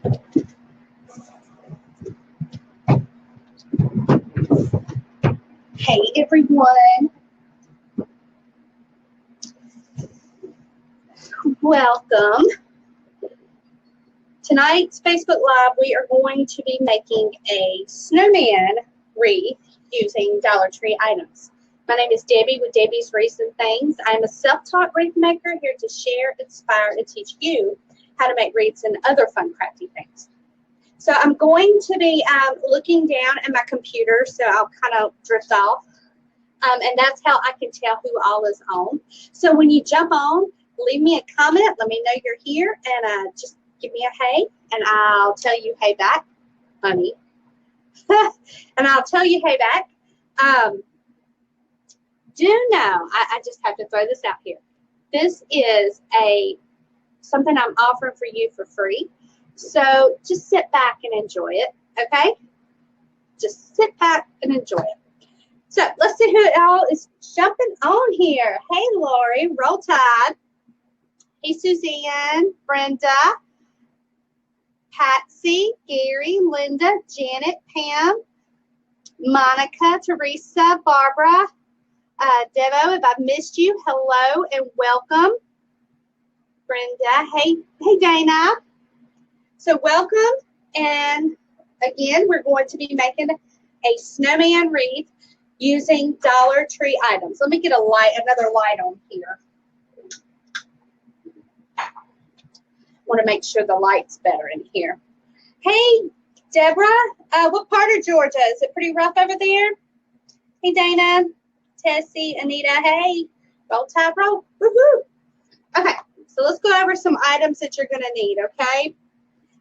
Hey everyone, welcome. Tonight's Facebook Live, we are going to be making a snowman wreath using Dollar Tree items. My name is Debbie with Debbie's Wreaths and Things. I'm a self-taught wreath maker here to share, inspire, and teach you how to make wreaths and other fun crafty things. So I'm going to be looking down at my computer, so I'll kind of drift off. And that's how I can tell who all is on. So when you jump on, leave me a comment. Let me know you're here, and just give me a hey, and I'll tell you hey back, honey. And I'll tell you hey back. Do know, I just have to throw this out here. This is something I'm offering for you for free. So just sit back and enjoy it, okay? Just sit back and enjoy it. So let's see who all is jumping on here. Hey, Lori, Roll Tide. Hey, Suzanne, Brenda, Patsy, Gary, Linda, Janet, Pam, Monica, Teresa, Barbara, Devo. If I've missed you, hello and welcome. Brenda, hey Dana. So welcome, and again, we're going to be making a snowman wreath using Dollar Tree items. Let me get another light on here. Want to make sure the light's better in here. Hey, Deborah, what part of Georgia? Is it pretty rough over there? Hey, Dana, Tessie, Anita, hey, Roll Tide, roll, woohoo. Okay, so let's go over some items that you're going to need, okay?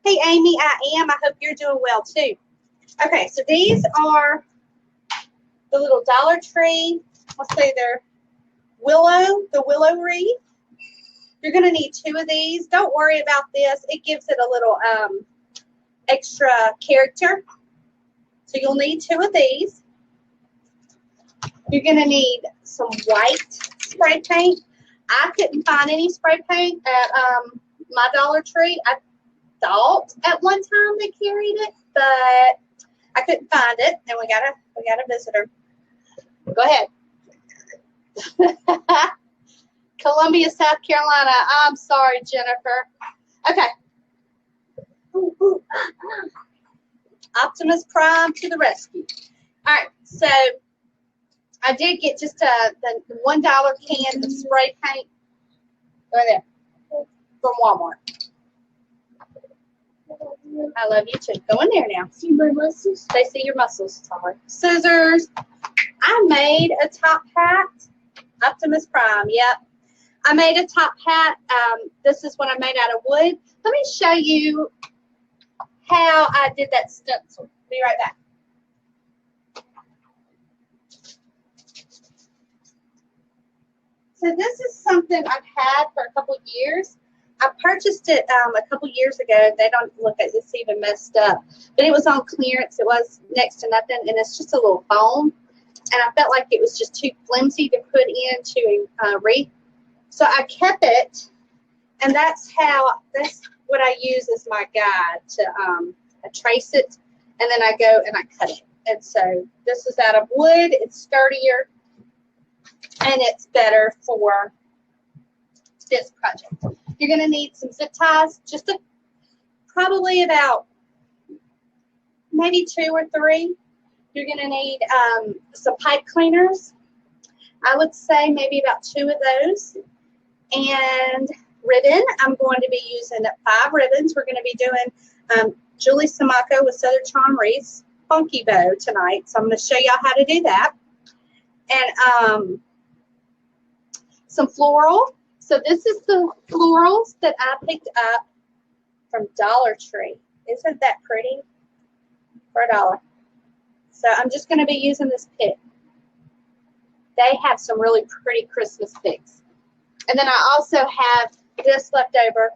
Hey, Amy, I hope you're doing well, too. Okay, so these are the little Dollar Tree, let's say they're the willow wreath. You're going to need 2 of these. Don't worry about this. It gives it a little extra character. So you'll need 2 of these. You're going to need some white spray paint. I couldn't find any spray paint at my Dollar Tree. I thought at one time they carried it, but I couldn't find it, and we got a visitor. Go ahead. Columbia, South Carolina. I'm sorry, Jennifer. Okay. Optimus Prime to the rescue. All right, so I did get just the $1 can of spray paint right there from Walmart. I love you too. Go in there now. See my muscles? They see your muscles. Sorry. Scissors. I made a top hat. Optimus Prime. Yep. I made a top hat. This is what I made out of wood. Let me show you how I did that stencil. Be right back. So this is something I've had for a couple years. I purchased it a couple years ago. They don't look at this even messed up, but it was on clearance. It was next to nothing, and it's just a little foam. And I felt like it was just too flimsy to put into a wreath, so I kept it. And that's what I use as my guide to I trace it, and then I go and I cut it. And so this is out of wood. It's sturdier, and it's better for this project. You're going to need some zip ties, probably about maybe 2 or 3. You're going to need some pipe cleaners. I would say maybe about 2 of those. And ribbon. I'm going to be using 5 ribbons. We're going to be doing Julie Samako with Southern Charm Wreaths funky bow tonight. So I'm going to show y'all how to do that. And some floral. So this is the florals that I picked up from Dollar Tree. Isn't that pretty? For $1. So I'm just going to be using this pick. They have some really pretty Christmas picks. And then I also have this left over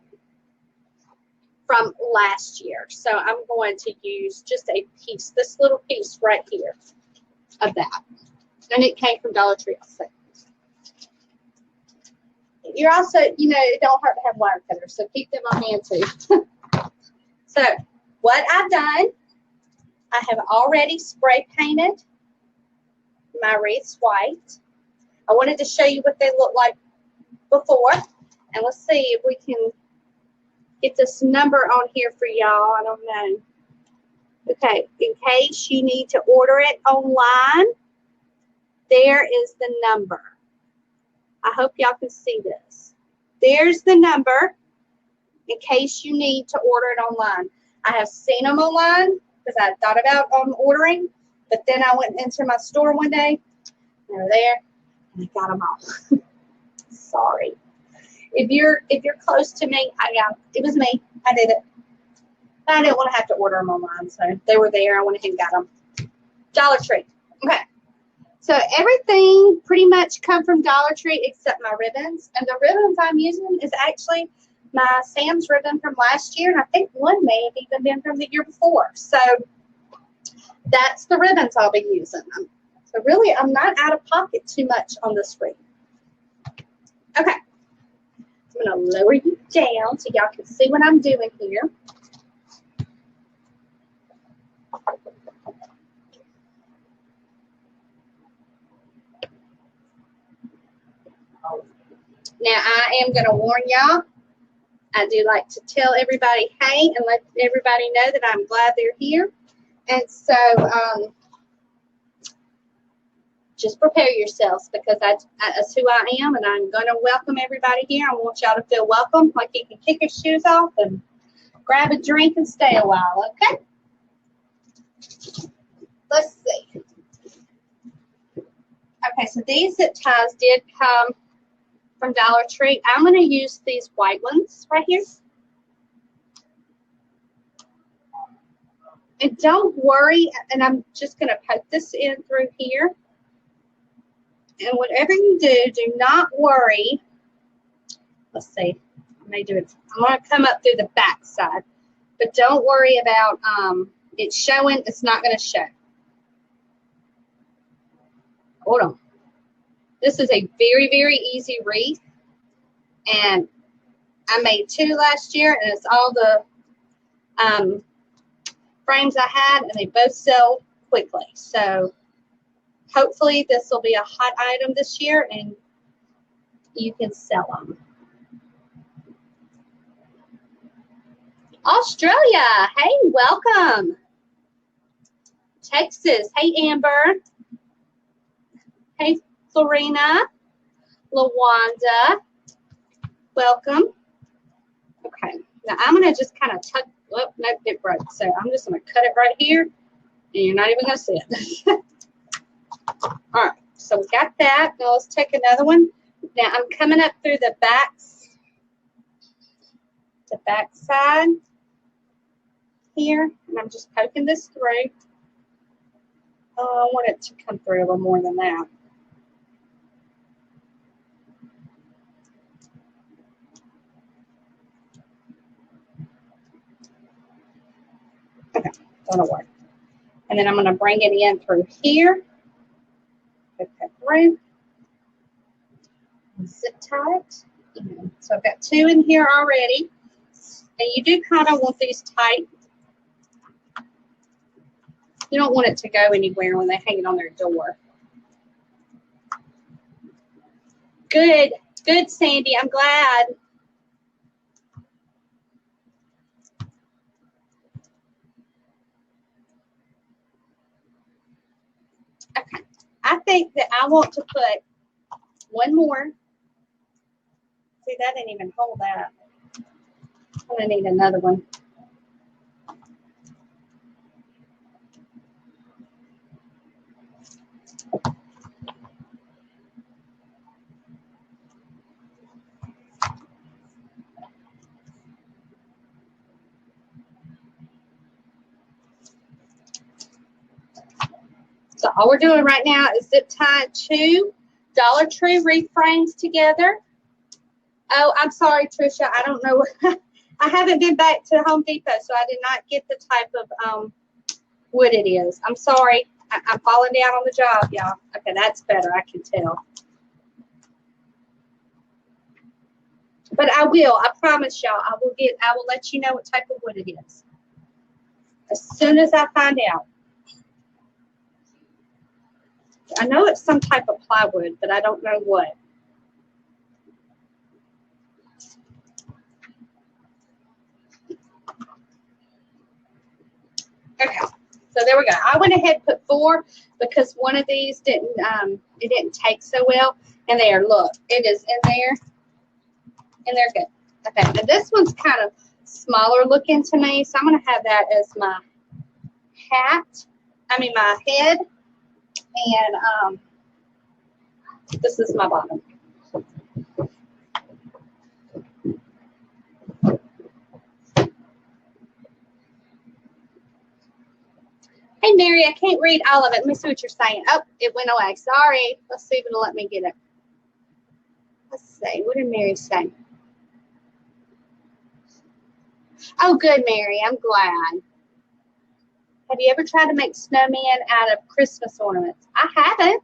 from last year. So I'm going to use just a piece, this little piece right here of that. And it came from Dollar Tree also. You're also, it don't hurt to have wire cutters, so keep them on hand too. So what I've done, I have already spray painted my wreaths white. I wanted to show you what they look like before. And let's see if we can get this number on here for y'all. I don't know. Okay, in case you need to order it online, there is the number. I hope y'all can see this. There's the number in case you need to order it online. I have seen them online because I thought about ordering, but then I went into my store one day, and they're there, and I got them all. Sorry. If you're close to me, it was me. I did it. I didn't want to have to order them online, so they were there. I went ahead and got them. Dollar Tree. Okay. So everything pretty much come from Dollar Tree except my ribbons. And the ribbons I'm using is actually my Sam's ribbon from last year, and I think one may have even been from the year before. So that's the ribbons I'll be using. So really, I'm not out of pocket too much on this wreath. Okay. I'm going to lower you down so y'all can see what I'm doing here. Now, I am going to warn y'all, I do like to tell everybody hey and let everybody know that I'm glad they're here. And so just prepare yourselves because that's who I am, and I'm going to welcome everybody here. I want y'all to feel welcome, like you can kick your shoes off and grab a drink and stay a while, okay? Let's see. Okay, so these zip ties did come from Dollar Tree. I'm going to use these white ones right here. And don't worry, and I'm just going to poke this in through here. And whatever you do not worry. Let's see. I may do it. I'm going to come up through the back side. But don't worry about it showing. It's not going to show. Hold on. This is a very, very easy wreath. And I made 2 last year, and it's all the frames I had, and they both sell quickly. So hopefully this will be a hot item this year, and you can sell them. Australia, hey, welcome. Texas, hey, Amber. Hey, Florina, LaWanda, welcome. Okay, now I'm going to just kind of tuck, oh, no, it broke. So I'm just going to cut it right here, and you're not even going to see it. All right, so we got that. Now let's take another one. Now I'm coming up through the back side here, and I'm just poking this through. Oh, I want it to come through a little more than that. Okay, that'll work. And then I'm going to bring it in through here. Put that through. And zip tie it. So I've got 2 in here already. And you do kind of want these tight. You don't want it to go anywhere when they hang it on their door. Good. Good, Sandy. I'm glad. Okay. I think that I want to put one more. See, that didn't even hold that. I'm going to need another one. So all we're doing right now is zip tying 2 Dollar Tree wreath frames together. Oh, I'm sorry, Trisha. I don't know. I haven't been back to Home Depot, so I did not get the type of wood it is. I'm sorry. I'm falling down on the job, y'all. Okay, that's better. I can tell. But I will. I promise y'all. I will let you know what type of wood it is. as soon as I find out. I know it's some type of plywood, but I don't know what. Okay, so there we go. I went ahead and put 4 because one of these didn't, it didn't take so well. And there, look, it is in there, and they're good. Okay, now this one's kind of smaller looking to me, so I'm going to have that as my my head, and this is my bottom. Hey, Mary, I can't read all of it. Let me see what you're saying. Oh, it went away. Sorry. Let's see if it'll let me get it. Let's see. What did Mary say? Oh, good, Mary. I'm glad. Have you ever tried to make snowman out of Christmas ornaments? I haven't.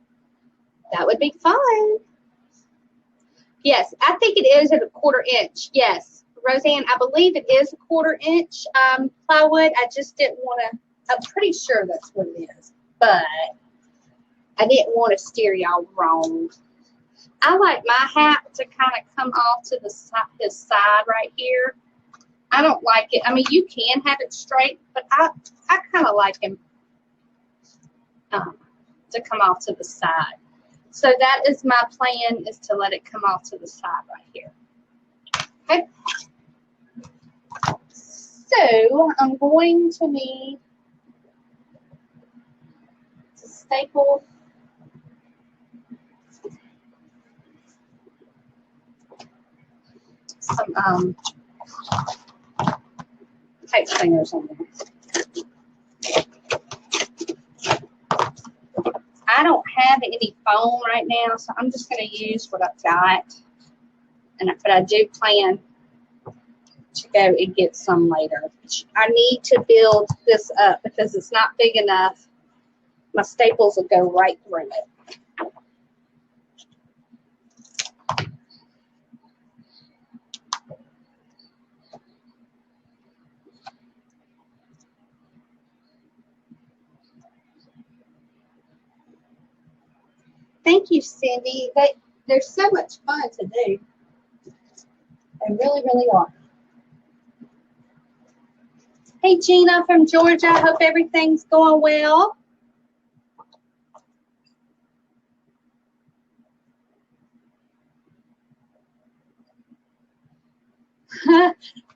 That would be fun. Yes, I think it is at a 1/4 inch. Yes, Roseanne, I believe it is a 1/4 inch plywood. I just didn't want to. I'm pretty sure that's what it is, but I didn't want to steer y'all wrong. I like my hat to kind of come off to the side, his side right here. I don't like it. I mean, you can have it straight, but I kind of like him to come off to the side. So that is my plan, is to let it come off to the side right here. Okay. So I'm going to need to staple some tape slingers on there. I don't have any foam right now, so I'm just going to use what I've got. But I do plan to go and get some later. I need to build this up because it's not big enough. My staples will go right through it. Thank you, Cindy. They're so much fun to do. They really, really are. Hey, Gina from Georgia. Hope everything's going well.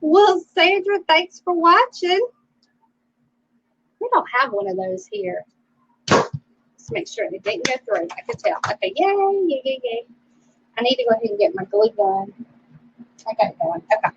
Well, Sandra, thanks for watching. We don't have one of those here. Let's make sure it didn't go through. I can tell. Okay, yay. I need to go ahead and get my glue gun. I got it going. Okay.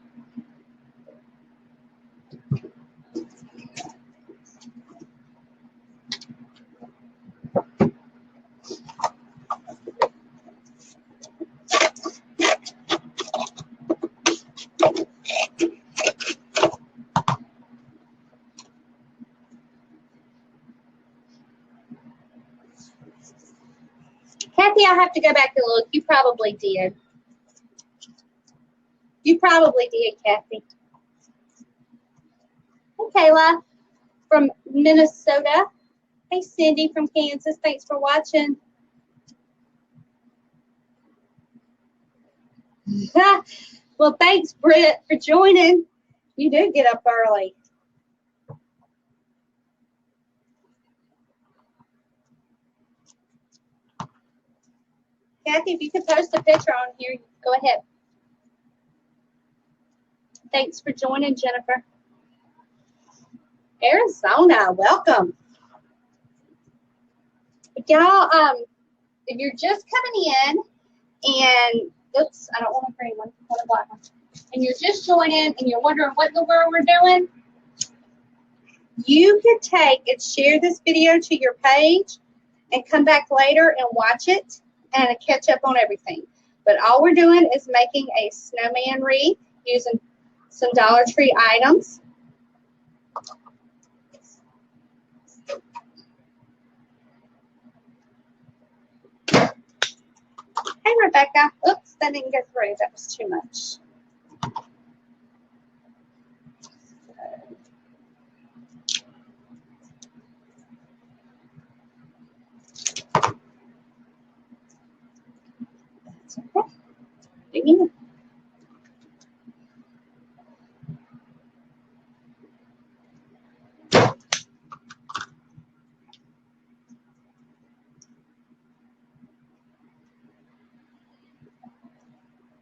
Kathy, I'll have to go back and look. You probably did. You probably did, Kathy. Hey, Kayla from Minnesota. Hey, Cindy from Kansas. Thanks for watching. Well, thanks, Britt, for joining. You do get up early. Kathy, if you could post a picture on here, go ahead. Thanks for joining, Jennifer. Arizona, welcome. Y'all, if you're just coming in and, oops, I don't want a green one, I want a black one. And you're just joining and you're wondering what in the world we're doing, you could take and share this video to your page and come back later and watch it and catch up on everything. But all we're doing is making a snowman wreath using some Dollar Tree items. Hey, Rebecca. Oops, that didn't go through. That was too much.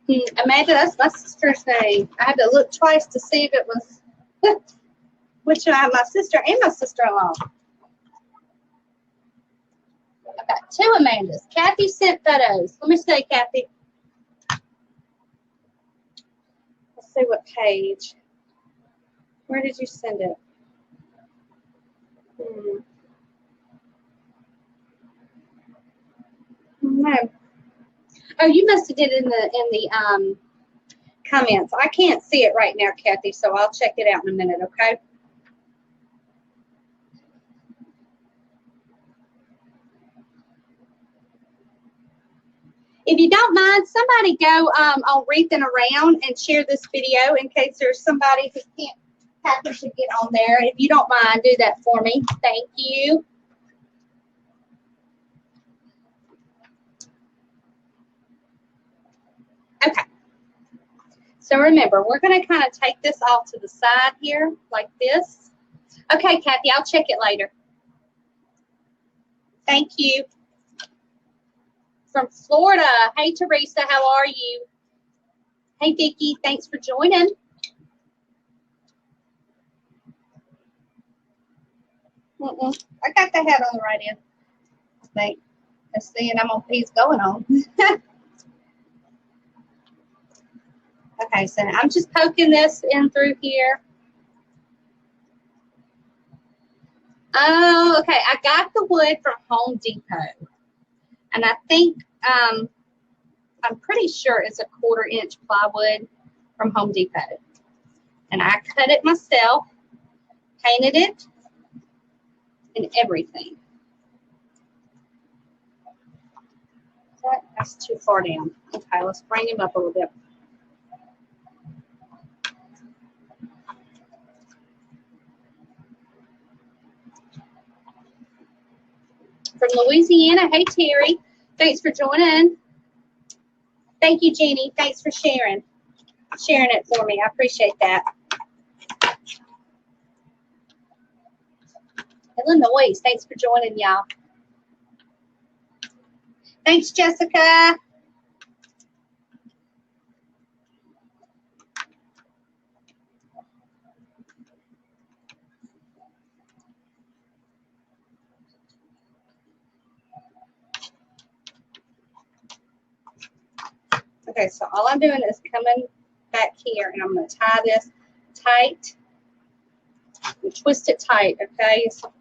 Amanda, that's my sister's name. I had to look twice to see if it was which I have my sister and my sister-in-law. I've got two Amandas. Kathy sent photos. Let me see, Kathy. Let's see what page. Where did you send it? No. Oh, you must have did it in the comments. I can't see it right now, Kathy, so I'll check it out in a minute, okay? If you don't mind, somebody go on Wreathing Around and share this video in case there's somebody who can't happen to get on there. If you don't mind, do that for me. Thank you. Okay. So remember, we're going to kind of take this off to the side here like this. Okay, Kathy, I'll check it later. Thank you. From Florida. Hey, Teresa, how are you? Hey, Vicki, thanks for joining. I got the hat on the right end, I think. Let's see, and I'm on piece going on. Okay, so I'm just poking this in through here. Oh, okay. I got the wood from Home Depot. And I think, I'm pretty sure it's a 1/4 inch plywood from Home Depot. And I cut it myself, painted it, and everything. That's too far down. Okay, let's bring him up a little bit. From Louisiana, hey Terry, thanks for joining. Thank you, Jeannie. Thanks for sharing it for me. I appreciate that. Illinois, thanks for joining, y'all. Thanks, Jessica. Okay, so all I'm doing is coming back here, and I'm going to tie this tight and twist it tight, okay? So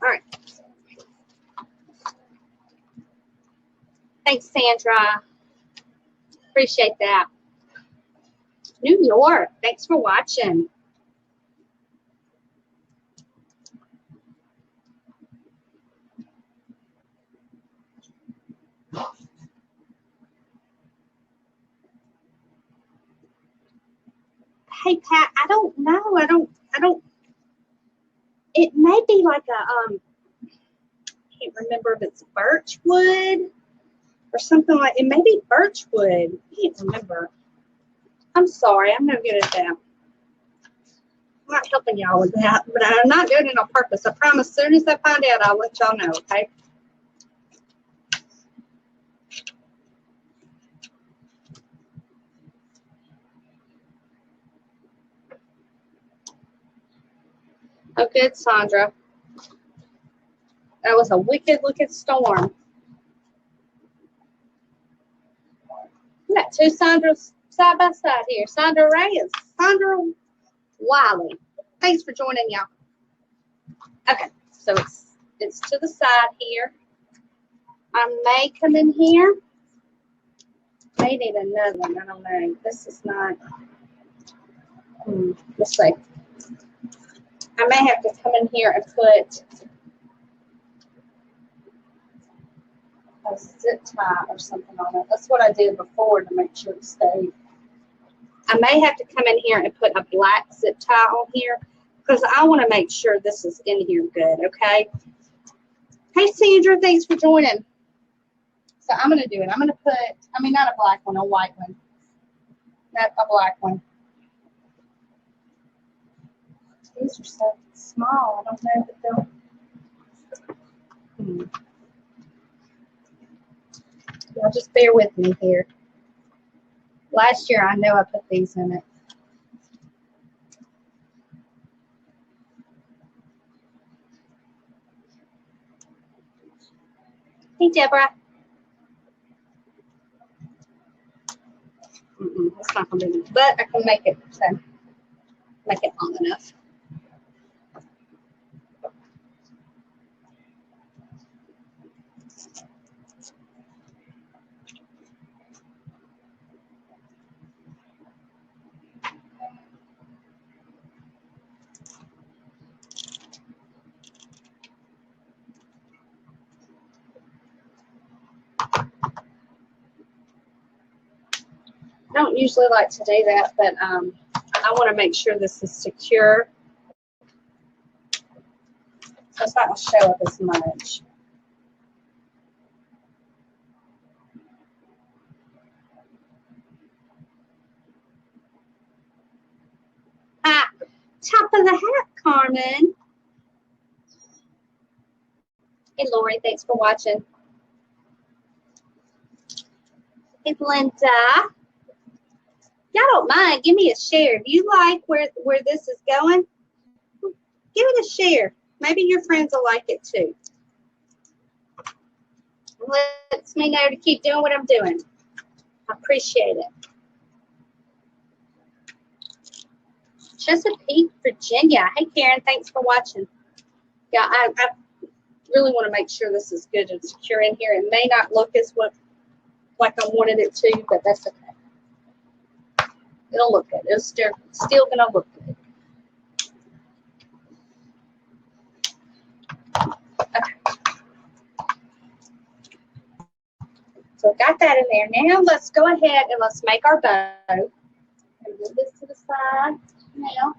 all right. Thanks, Sandra. Appreciate that. New York, thanks for watching. Hey, Pat, I don't know. I don't, it may be like a, I can't remember if it's birch wood or something like, it may be birch wood. I can't remember. I'm sorry, I'm no good at that. I'm not helping y'all with that, but I'm not doing it on purpose. I promise, as soon as I find out, I'll let y'all know, okay? Oh, good, Sandra. That was a wicked looking storm. We got two Sandras side by side here. Sandra Ray and Sandra Wiley. Thanks for joining, y'all. Okay, so it's to the side here. I may come in here. May need another one. I don't know. This is not. Let's see. I may have to come in here and put a zip tie or something on it. That's what I did before to make sure it stayed. I may have to come in here and put a black zip tie on here because I want to make sure this is in here good, okay? Hey, Sandra, thanks for joining. So I'm going to do it. I'm going to put, I mean, not a black one, a white one. Not a black one. These are so small. I don't know if they'll. Y'all just bear with me here. Last year, I know I put these in it. Hey, Deborah. It's not going to be, but I can make it, so make it long enough. I don't usually like to do that, but I want to make sure this is secure. So it's not going to show up as much. Ah, top of the hat, Carmen. Hey, Lori, thanks for watching. Hey, Linda. Y'all don't mind, give me a share. If you like where this is going, give it a share. Maybe your friends will like it too. Lets me know to keep doing what I'm doing. I appreciate it. Chesapeake, Virginia. Hey, Karen, thanks for watching. Yeah, I really want to make sure this is good and secure in here. It may not look as like I wanted it to, but that's okay. It'll look good. It's still going to look good. Okay. So got that in there. Now let's go ahead and let's make our bow. I'm going to move this to the side now.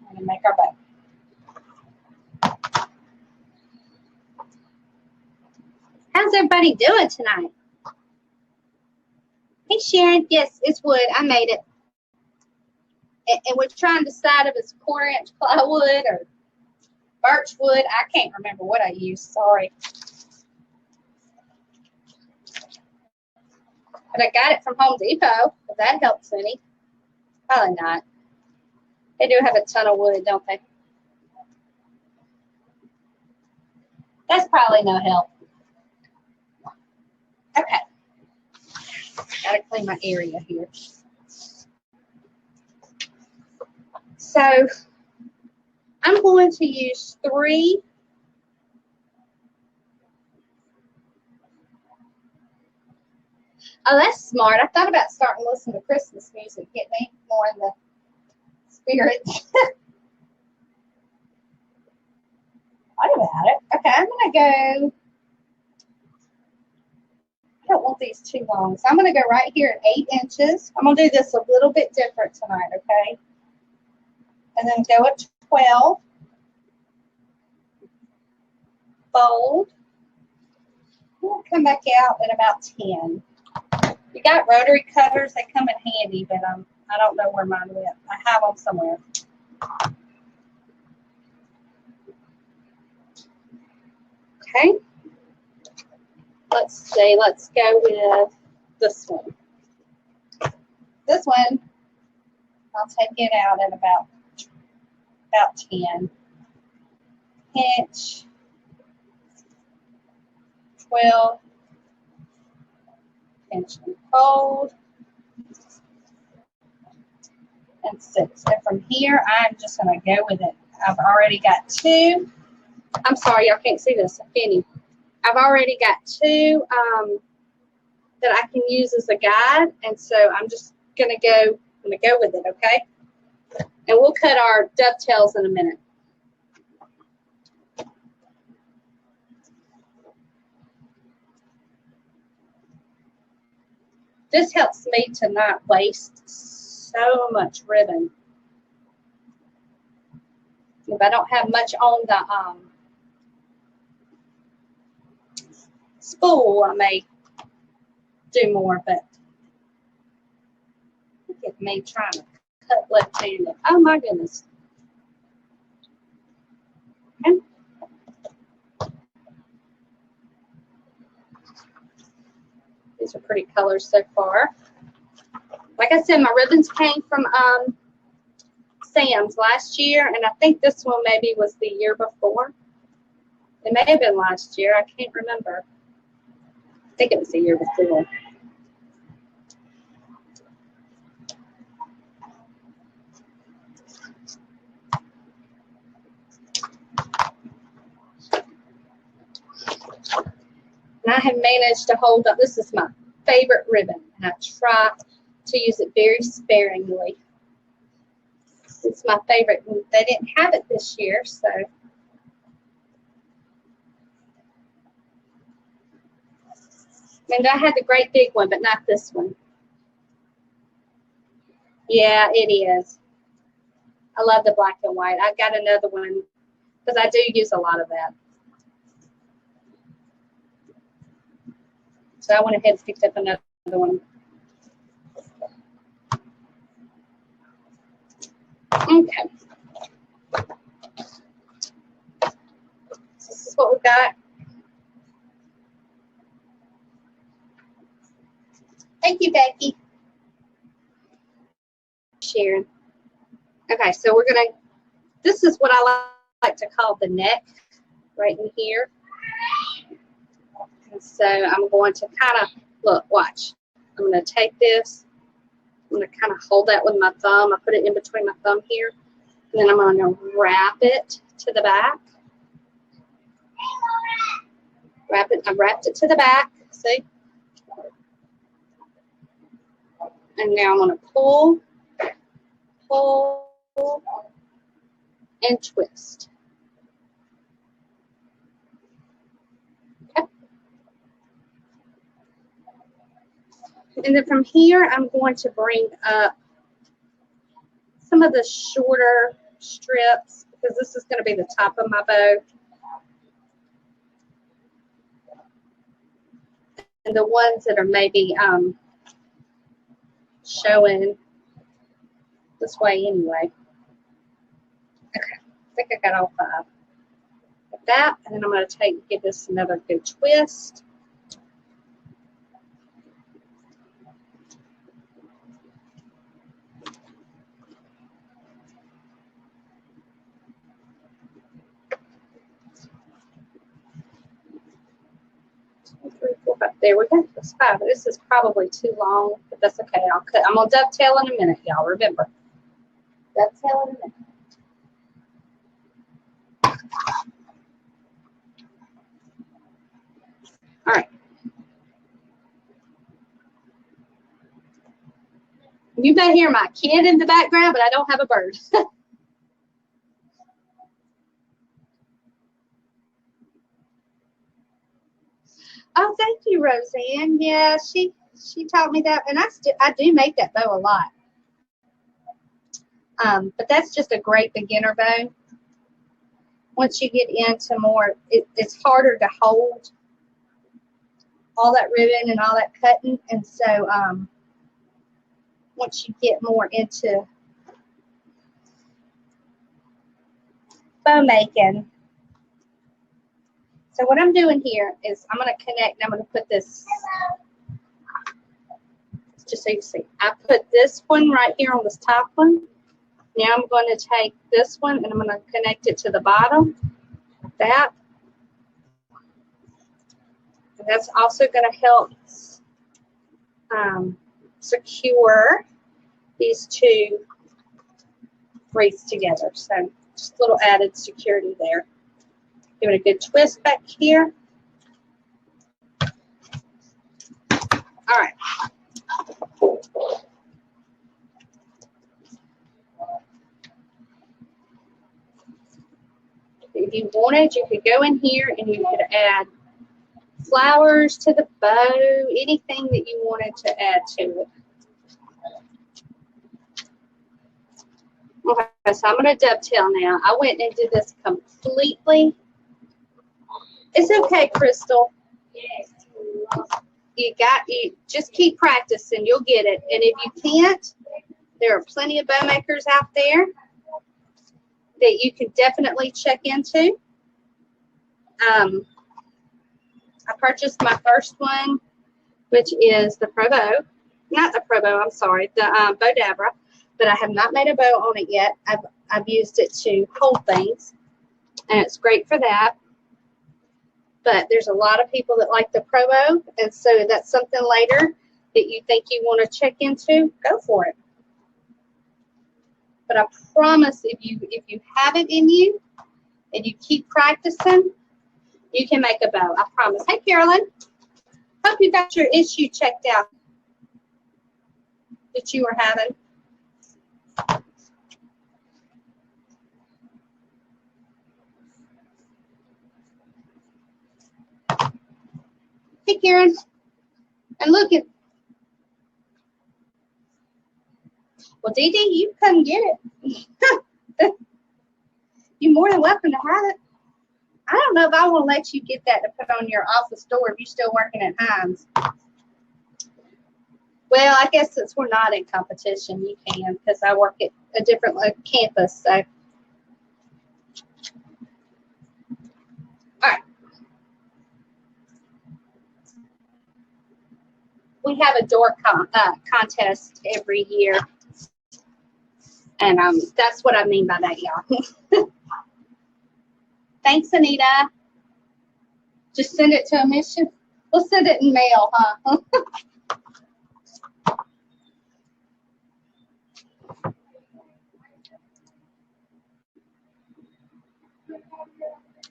I'm going to make our bow. How's everybody doing tonight? Hey, Sharon. Yes, it's wood. I made it. And we're trying to decide if it's quarter-inch plywood or birch wood. I can't remember what I used. Sorry. But I got it from Home Depot, if that helps any. Probably not. They do have a ton of wood, don't they? That's probably no help. Okay. Gotta clean my area here. So I'm going to use 3. Oh, that's smart. I thought about starting to listen to Christmas music, get me more in the spirit. What about it? Okay, I'm going to go. I don't want these too long. So I'm going to go right here at 8 inches. I'm going to do this a little bit different tonight, okay? And then go at 12. Fold. We'll come back out at about 10. You got rotary cutters, they come in handy, but I don't know where mine went. I have them somewhere. Okay. Let's see, let's go with this one. This one, I'll take it out at about 10. Pinch, 12, pinch and fold, and 6. And from here, I'm just going to go with it. I've already got 2. I'm sorry, y'all can't see this. I've already got 2 that I can use as a guide, and so I'm just going to go with it, okay? And we'll cut our dovetails in a minute. This helps me to not waste so much ribbon. If I don't have much on the spool, I may do more, but at me trying to cut left-handed. Oh my goodness. Okay. These are pretty colors so far. Like I said, my ribbons came from Sam's last year, and I think this one maybe was the year before. It may have been last year. I can't remember. I think it was the year before. And I have managed to hold up. This is my favorite ribbon, and I try to use it very sparingly. It's my favorite. They didn't have it this year, so. And I had the great big one, but not this one. Yeah, it is. I love the black and white. I've got another one because I do use a lot of that. So I went ahead and picked up another one. Okay. So this is what we've got. Thank you, Becky. Sharon. Okay, so we're going to, this is what I like to call the neck right in here. And so I'm going to kind of, look, watch. I'm going to take this. I'm going to kind of hold that with my thumb. I put it in between my thumb here. And then I'm going to wrap it to the back. Wrap it. I wrapped it to the back. See? And now I'm going to pull, and twist. Okay. And then from here, I'm going to bring up some of the shorter strips because this is going to be the top of my bow. And the ones that are maybe showing this way anyway. Okay, I think I got all 5. Like that, and then I'm going to give this another good twist. There we go. That's 5. This is probably too long, but that's okay. I'll cut. I'm gonna dovetail in a minute, y'all. Remember, dovetail in a minute. All right. You may hear my kid in the background, but I don't have a bird. Oh, thank you, Roseanne. Yeah, she taught me that, and I do make that bow a lot. But that's just a great beginner bow. Once you get into more, it's harder to hold all that ribbon and all that cutting, and so once you get more into bow making. So what I'm doing here is I'm going to connect, and I'm going to put this, just so you see, I put this one right here on this top one. Now I'm going to take this one, and I'm going to connect it to the bottom, like that. And that's also going to help secure these 2 wreaths together. So just a little added security there. Give it a good twist back here. All right. If you wanted, you could go in here and you could add flowers to the bow, anything that you wanted to add to it. Okay, so I'm going to dovetail now. I went and did this completely. It's okay, Crystal. You just keep practicing. You'll get it. And if you can't, There are plenty of bow makers out there that you can definitely check into. I purchased my first one, which is the Pro Bow. Not the Pro Bow, I'm sorry, the Bow Dabra, but I have not made a bow on it yet. I've used it to hold things, and it's great for that. But there's a lot of people that like the Pro Bow, and so that's something later that you think you want to check into, go for it. But I promise if you have it in you and you keep practicing, you can make a bow. I promise. Hey, Carolyn. Hope you got your issue checked out that you were having. Hey, Karen. And look at. Well, Dee Dee, you come get it. You're more than welcome to have it. I don't know if I want to let you get that to put on your office door if you're still working at Hines. Well, I guess since we're not in competition, you can, because I work at a different campus. So, all right. We have a door contest every year, and that's what I mean by that, y'all. Thanks, Anita. Just send it to a mission. We'll send it in mail, huh?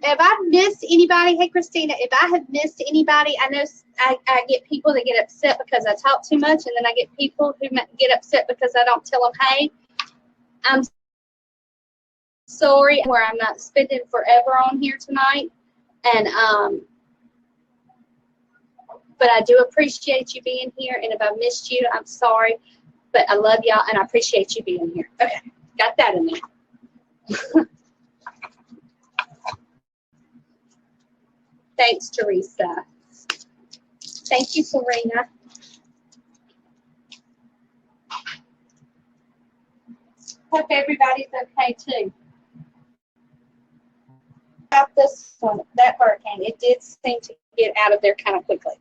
If I've missed anybody, hey, Christina, if I have missed anybody, I know I get people that get upset because I talk too much, and then I get people who get upset because I don't tell them, hey, I'm sorry, where I'm not spending forever on here tonight. And but I do appreciate you being here, and if I missed you, I'm sorry, but I love y'all, and I appreciate you being here. Okay, got that in there. Thanks, Teresa. Thank you, Serena. Hope everybody's okay too. About this one, that hurricane, it did seem to get out of there kind of quickly.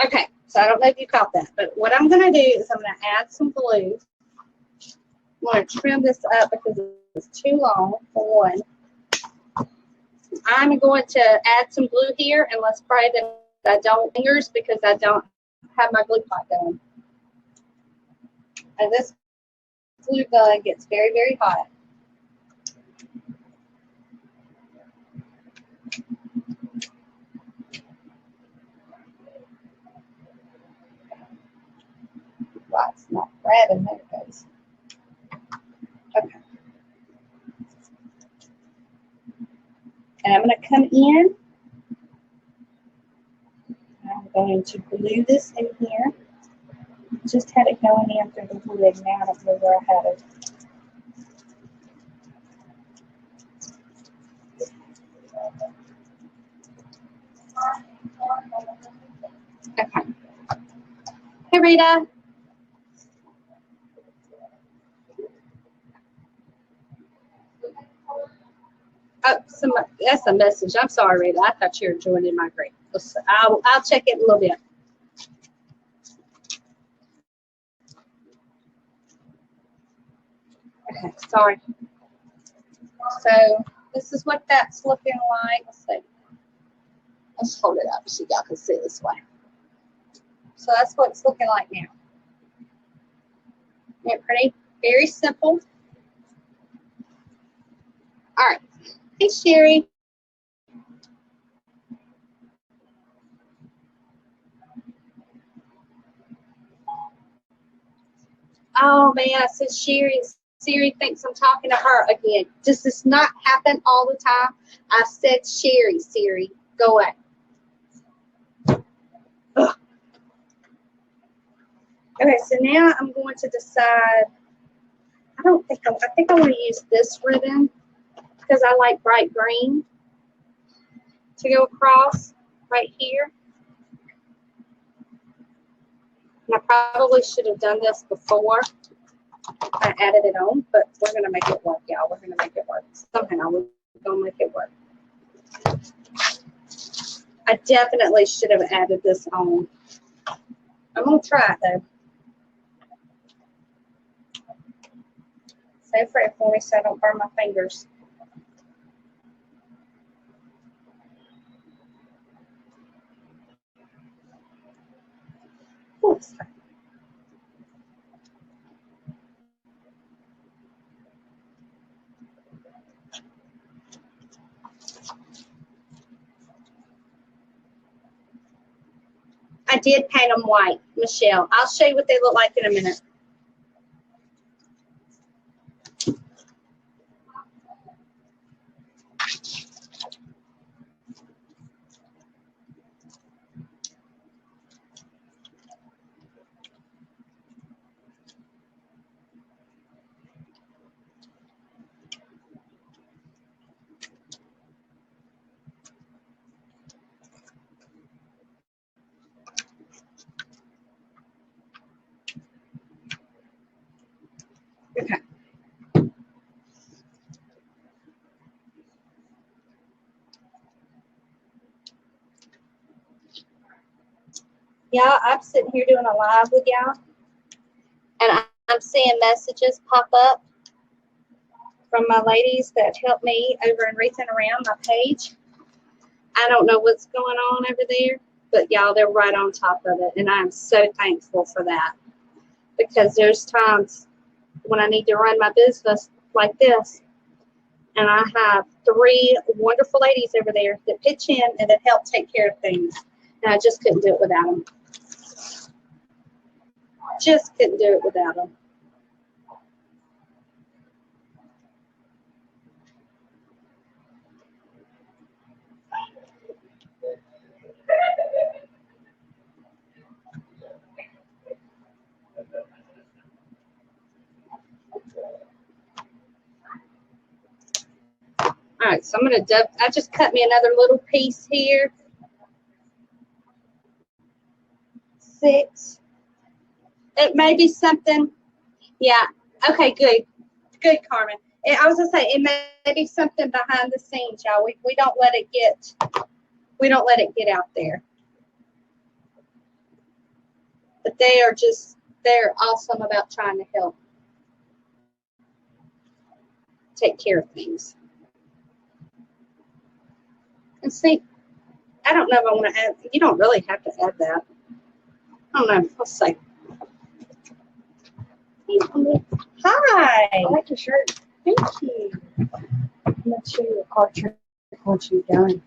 Okay, so I don't know if you caught that, but what I'm going to do is I'm going to add some glue. I'm going to trim this up because it's too long for one. I'm going to add some glue here, and let's pray that I don't fingers because I don't have my glue pot going. And this glue gun gets very, very hot. Wow, it's not grabbing. There it goes. Okay. And I'm going to come in. I'm going to glue this in here. Just had it going in through the wood. Now I don't know where I had it. Okay. Hey, Rita. Oh, that's a message. I'm sorry, Rita. I thought you were joining my group. I'll check it in a little bit. Okay, sorry. So this is what that's looking like. Let's see. Let's hold it up so y'all can see this way. So that's what it's looking like now. Isn't it pretty? Very simple. All right. Hey, Sherry. Oh, man, I said Sherry thinks I'm talking to her again. Does this not happen all the time? I said Sherry, go away. Ugh. Okay, so now I'm going to decide. I think I want to use this ribbon because I like bright green to go across right here. And I probably should have done this before. I added it on, but we're going to make it work, y'all. We're going to make it work. Somehow we're going to make it work. I definitely should have added this on. I'm going to try it, though. Save for it for me so I don't burn my fingers. Oops. I did paint them white, Michelle. I'll show you what they look like in a minute. Okay. Yeah, I'm sitting here doing a live with y'all, and I'm seeing messages pop up from my ladies that help me over in Wreathing Around my page. I don't know what's going on over there, but y'all, they're right on top of it, and I'm so thankful for that, because there's times when I need to run my business like this, and I have 3 wonderful ladies over there that pitch in and that help take care of things, and I just couldn't do it without them. Just couldn't do it without them. All right, so I'm going to, I just cut me another little piece here. 6. It may be something, yeah. Okay, good. Good, Carmen. I was going to say, it may be something behind the scenes, y'all. We don't let it get out there. But they're awesome about trying to help take care of things. And see, I don't know if I want to add, you don't really have to add that. I don't know. Let's see. Hi. I like your shirt. Thank you. I'm going to show you a card trick once you're done.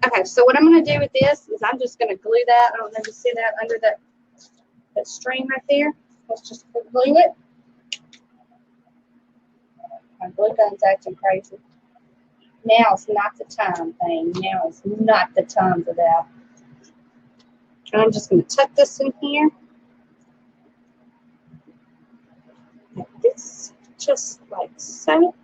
Okay, so what I'm going to do with this is I'm just going to glue that. I don't know if you see that under that string right there. Let's just glue it. My glue gun's acting crazy. Now's not the time, thing. Now is not the time for that. And I'm just going to tuck this in here. Like this, just like so.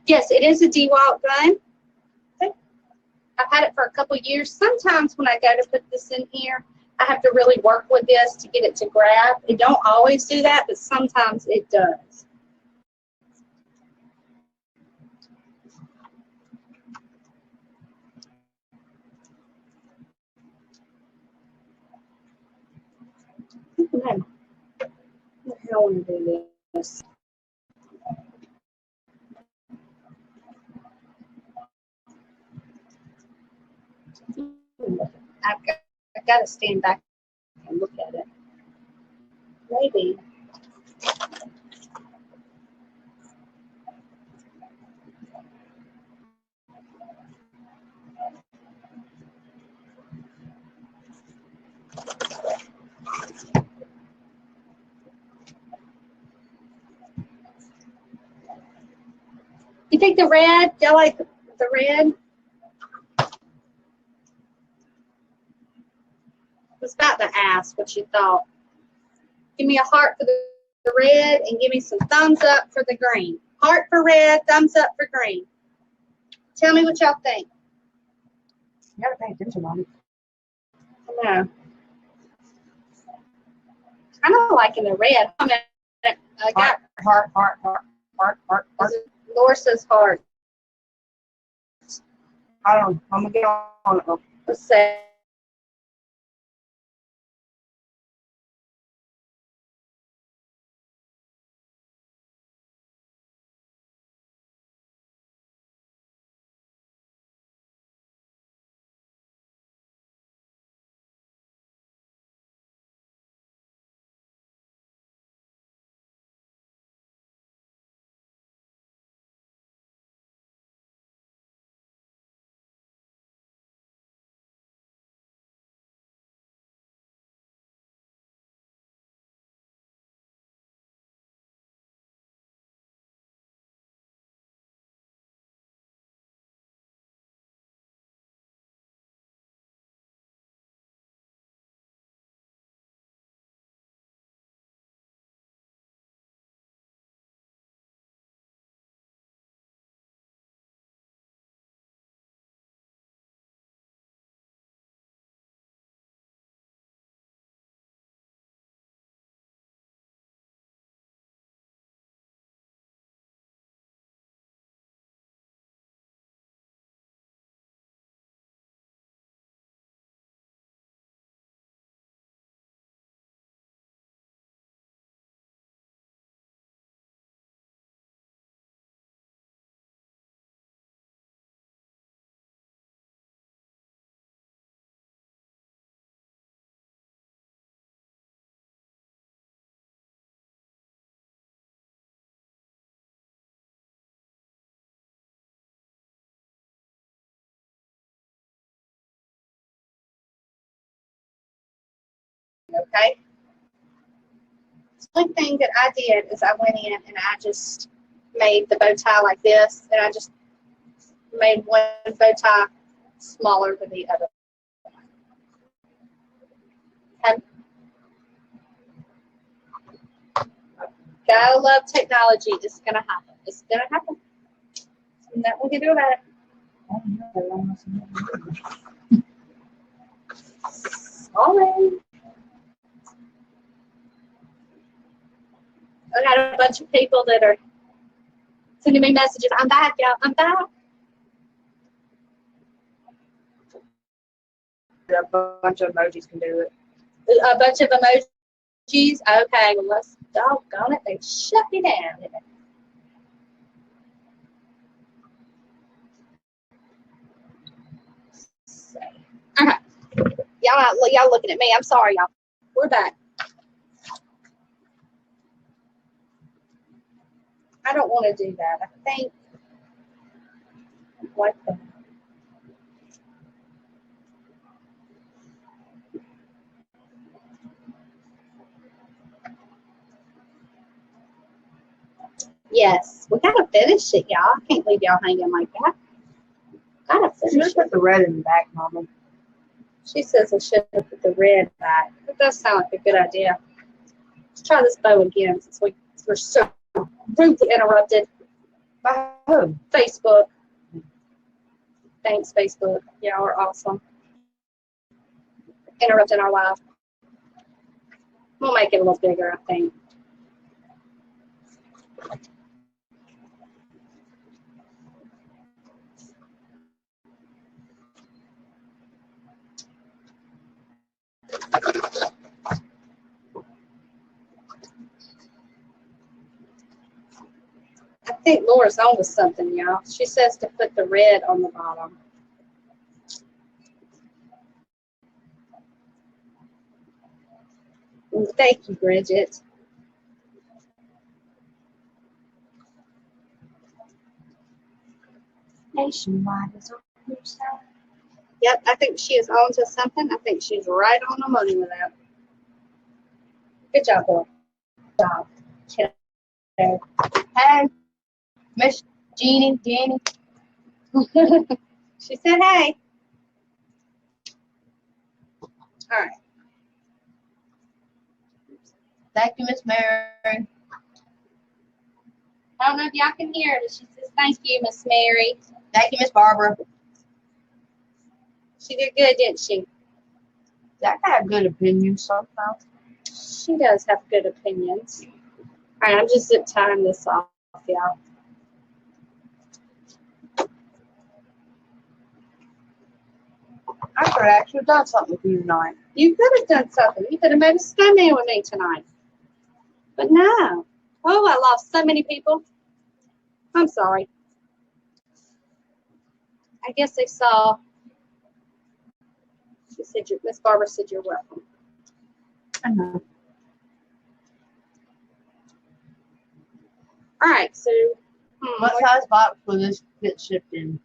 Yes, it is a DeWalt gun. I've had it for a couple years. Sometimes when I go to put this in here, I have to really work with this to get it to grab. It don't always do that, but sometimes it does. How I want to do this. I've got to stand back and look at it. Maybe. You think the red? Y'all like the red? I was about to ask what you thought. Give me a heart for the red and give me some thumbs up for the green. Heart for red, thumbs up for green. Tell me what y'all think. You gotta pay attention, Mommy. I know. I don't like in the red. I mean, I got Heart. Laura's heart. I don't know. I'm gonna get on it. Let's say. Okay. The only thing that I did is I went in and I just made the bow tie like this, and I just made one bow tie smaller than the other. Okay. Gotta love technology. It's gonna happen. It's gonna happen. Nothing we can do about it. Sorry. I got a bunch of people that are sending me messages. I'm back, y'all. I'm back. A bunch of emojis can do it. A bunch of emojis. Okay, well, let's doggone it. They shut me down. Okay. Y'all looking at me. I'm sorry, y'all. We're back. I don't want to do that. I think like the yes, we gotta finish it, y'all. I can't leave y'all hanging like that. Gotta finish Just put it. the red in the back, Mama. She says I should have put the red back. That does sound like a good idea. Let's try this bow again since we're so rudely interrupted By who? Facebook. Thanks, Facebook. Y'all are awesome. Interrupting our live. We'll make it a little bigger, I think. I think Laura's on to something, y'all. She says to put the red on the bottom. Thank you, Bridget. Nationwide is on your side. Yep, I think she is on to something. I think she's right on the money with that. Good job, boy. Good job. Kiddo. Hey, Miss Jeannie. She said, hey. All right. Thank you, Miss Mary. I don't know if y'all can hear it. She says, thank you, Miss Mary. Thank you, Miss Barbara. She did good, didn't she? That guy had good opinions sometimes. She does have good opinions. All right, I'm just zip tying this off, y'all. I could have actually done something with you tonight. You could have done something. You could have made a snowman with me tonight. But no. Oh, I lost so many people. I'm sorry. I guess they saw. She said, Miss Barbara said you're welcome. I know. All right, so. What size box will this get shipped in?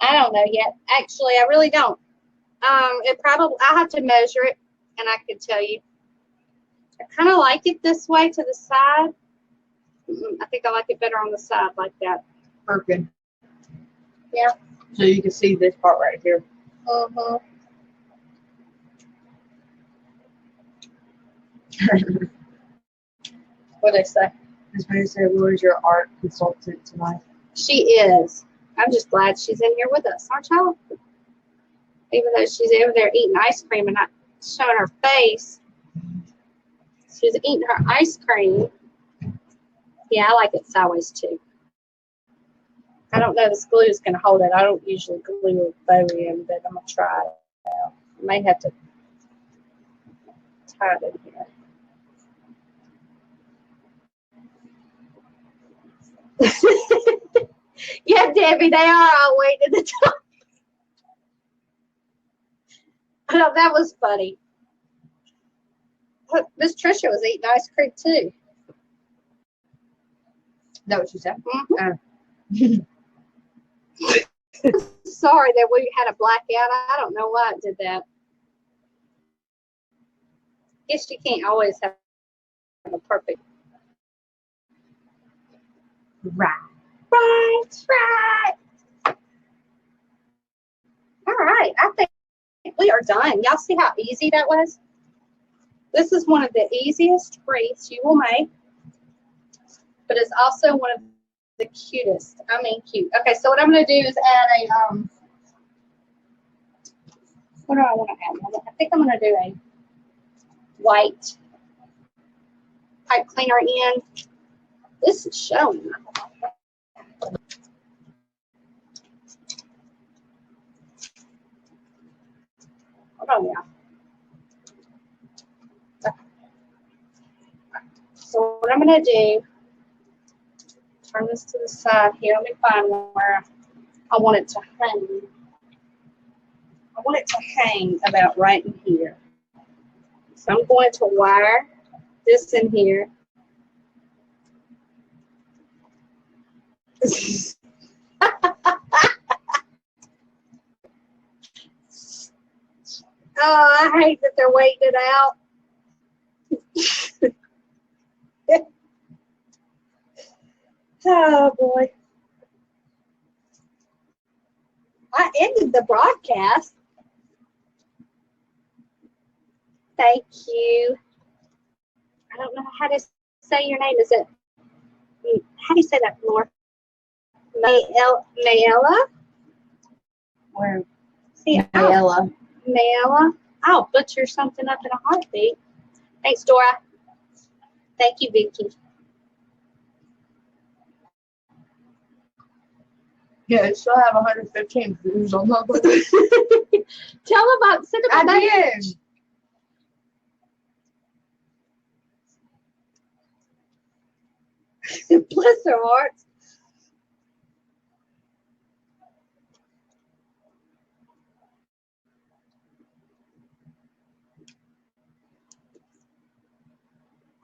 I don't know yet. Actually, I really don't. It probably, I have to measure it, and I can tell you. I kind of like it this way to the side. I think I like it better on the side like that. Perfect. Yeah. So you can see this part right here. Uh-huh. What did I say? Miss Mary said, "Where's your art consultant tonight?" She is. I'm just glad she's in here with us, aren't y'all? Even though she's over there eating ice cream and not showing her face. She's eating her ice cream. Yeah, I like it sideways too. I don't know this glue is going to hold it. I don't usually glue a bow in, but I'm going to try it out. I may have to tie it in here. Yeah, Debbie, they are all waiting at the top. I know, that was funny. Look, Miss Tricia was eating ice cream too. Is that what she said? Sorry that we had a blackout. I don't know why it did that. Guess you can't always have a perfect. Right. Right. All right, I think we are done. Y'all see how easy that was? This is one of the easiest wreaths you will make, but it's also one of the cutest. I mean, cute. Okay, so what I'm going to do is add a, what do I want to add? I think I'm going to do a white pipe cleaner in. This is showing. Hold on, y'all. So what I'm going to do, turn this to the side here. Let me find where I want it to hang. I want it to hang about right in here. So I'm going to wire this in here. Oh, I hate that they're waiting it out. Oh, boy. I ended the broadcast. Thank you. I don't know how to say your name. Is it, how do you say that, Laura? Mayella? Where? See, Mayella. Mayella. I'll butcher something up in a heartbeat. Thanks, Dora. Thank you, Vicky. Yeah, it still have 115 views on that. Tell them about, send them a message. Bless their hearts.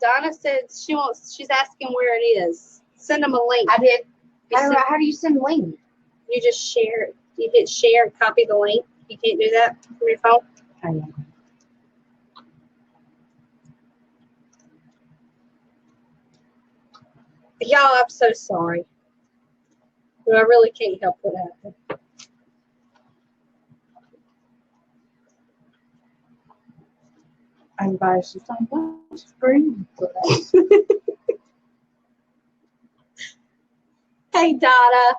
Donna said she's asking where it is. Send them a link. I did. How How do you send link? You just share it. You hit share and copy the link. You can't do that from your phone? I know. Y'all, I'm so sorry. But I really can't help what happened. I'm biased. That's pretty good. Hey, Donna.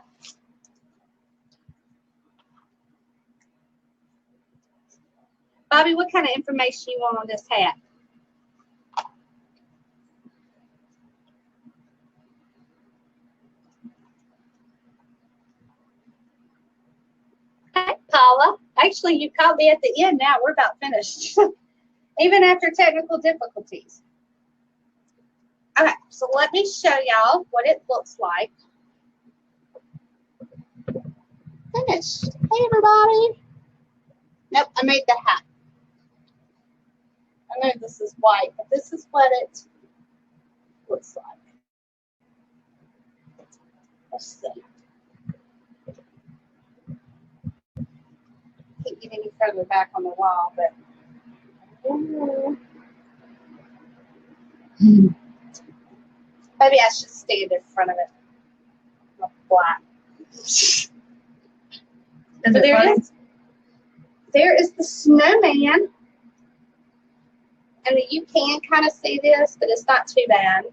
Bobby, what kind of information you want on this hat? Hey, Paula. Actually, you caught me at the end now. We're about finished. Even after technical difficulties. Okay, so let me show y'all what it looks like. Finished. Hey, everybody. Nope, I made the hat. I know this is white, but this is what it looks like. Let's see. Can't get any further back on the wall, but maybe I should stand in front of it. Black. So there it is. There is the snowman. And you can kind of see this, but it's not too bad.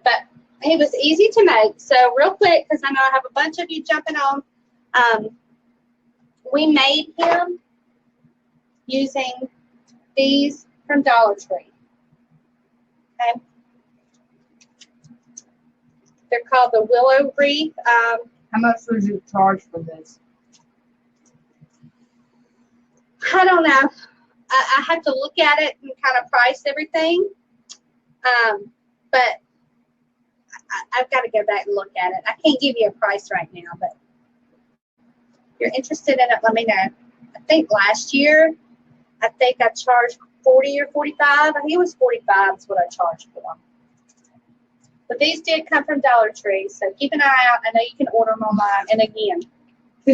But he was easy to make. So real quick, because I know I have a bunch of you jumping on, we made him using these from Dollar Tree. Okay. They're called the willow wreath. How much would you charge for this? I don't know. I have to look at it and kind of price everything. But I've got to go back and look at it. I can't give you a price right now, but if you're interested in it, let me know. I think last year, I charged 40 or 45. I think it was 45 is what I charged for them. But these did come from Dollar Tree, so keep an eye out. I know you can order them online. And again,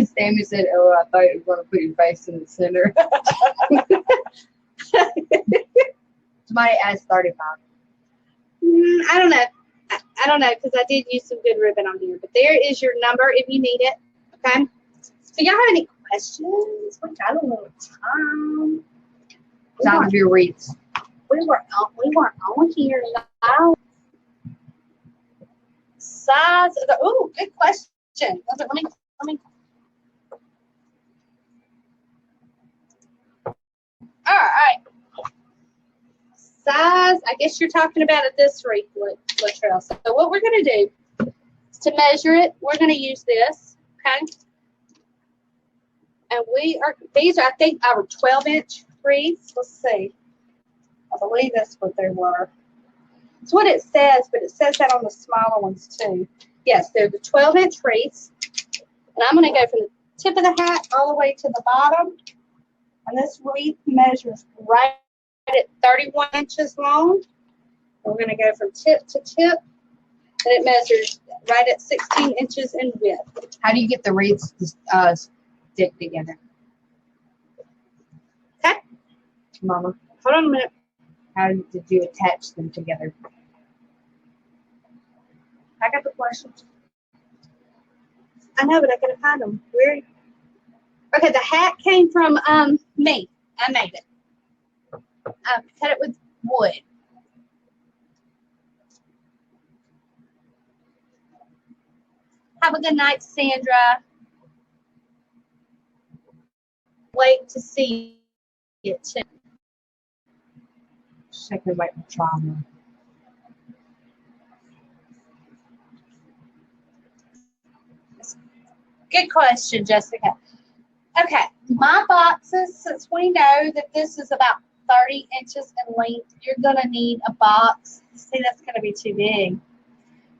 Sammy said, "Oh, I thought you were going to put your face in the center." Somebody asked 35. I don't know. I don't know because I did use some good ribbon on here. But there is your number if you need it. Okay. So y'all have any questions? We got a little time. Sound of your wreaths. We weren't on here now. Size of the good question. Let me. All right. Size, I guess you're talking about at this wreath, Latrell. So what we're going to do is to measure it, we're going to use this, okay? And these are, I think, our 12-inch wreaths. Let's see. I believe that's what they were. It's what it says, but it says that on the smaller ones too. Yes, they're the 12-inch wreaths. And I'm going to go from the tip of the hat all the way to the bottom. And this wreath measures right at 31 inches long. We're going to go from tip to tip. And it measures right at 16 inches in width. How do you get the wreaths to stick together? Okay. Mama, Hold on a minute. how did you attach them together? I got the questions. I know, but I gotta find them. Where? Okay, the hat came from me. I made it. I cut it with wood. Have a good night, Sandra. Wait to see it too. Second white trauma. Good question, Jessica. Okay, my boxes, since we know that this is about 30 inches in length, you're going to need a box. See, that's going to be too big.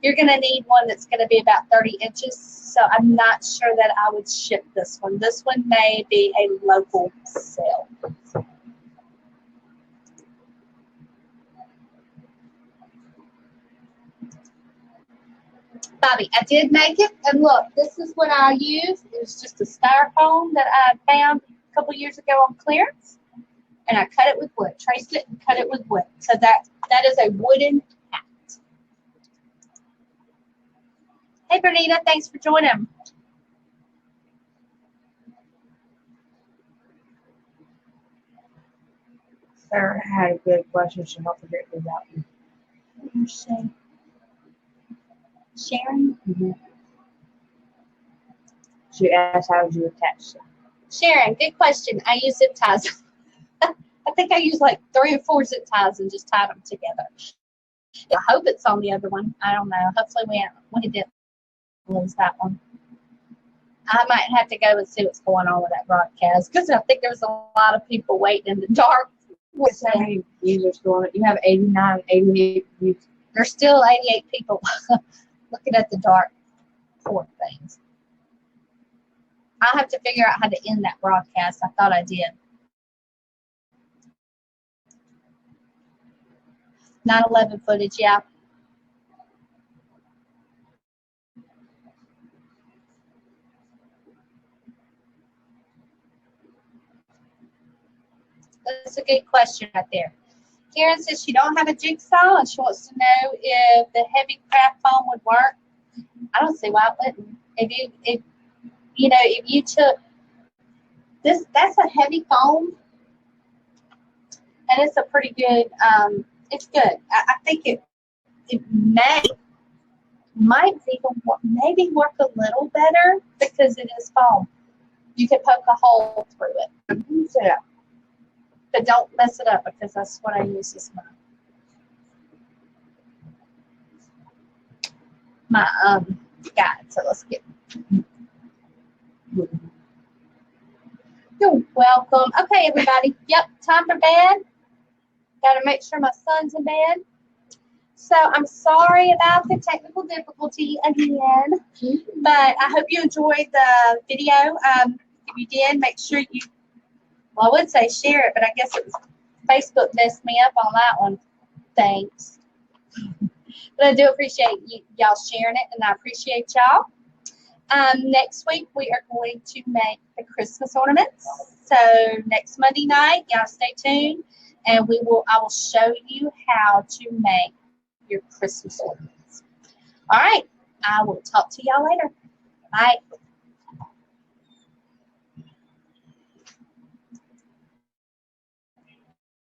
You're going to need one that's going to be about 30 inches. So I'm not sure that I would ship this one. This one may be a local sale. Bobby, I did make it, and look, this is what I used. It was just a styrofoam that I found a couple years ago on clearance, and I cut it with wood, traced it and cut it with wood. So that is a wooden hat. Hey, Bernita, thanks for joining. Sarah had a good question. She'll help her get this out. Let me see. Sharon? Mm-hmm. She asked how would you attach it. Sharon, good question. I use zip ties. I think I used like 3 or 4 zip ties and just tied them together. I hope it's on the other one. I don't know. Hopefully we didn't lose that one. I might have to go and see what's going on with that broadcast because I think there's a lot of people waiting in the dark. What's how many users going on? You have 89, 88 views. There's still 88 people looking at the dark. Poor things. I'll have to figure out how to end that broadcast. I thought I did. 9/11 footage, yeah. That's a good question right there. Karen says she don't have a jigsaw and she wants to know if the heavy craft foam would work. I don't see why it wouldn't. If you took this, that's a heavy foam, and it's a pretty good. It's good. I think it might even maybe work a little better because it is foam. You can poke a hole through it. Yeah. But don't mess it up because that's what I use as my guide. So let's get. You're welcome. Okay, everybody. Yep, time for bed. Got to make sure my son's in bed. So I'm sorry about the technical difficulty again, but I hope you enjoyed the video. If you did, make sure you. Well, I would say share it, but I guess it was Facebook messed me up on that one. Thanks. But I do appreciate y'all sharing it, and I appreciate y'all. Next week, we are going to make the Christmas ornaments. So next Monday night, y'all stay tuned, and I will show you how to make your Christmas ornaments. All right. I will talk to y'all later. Bye.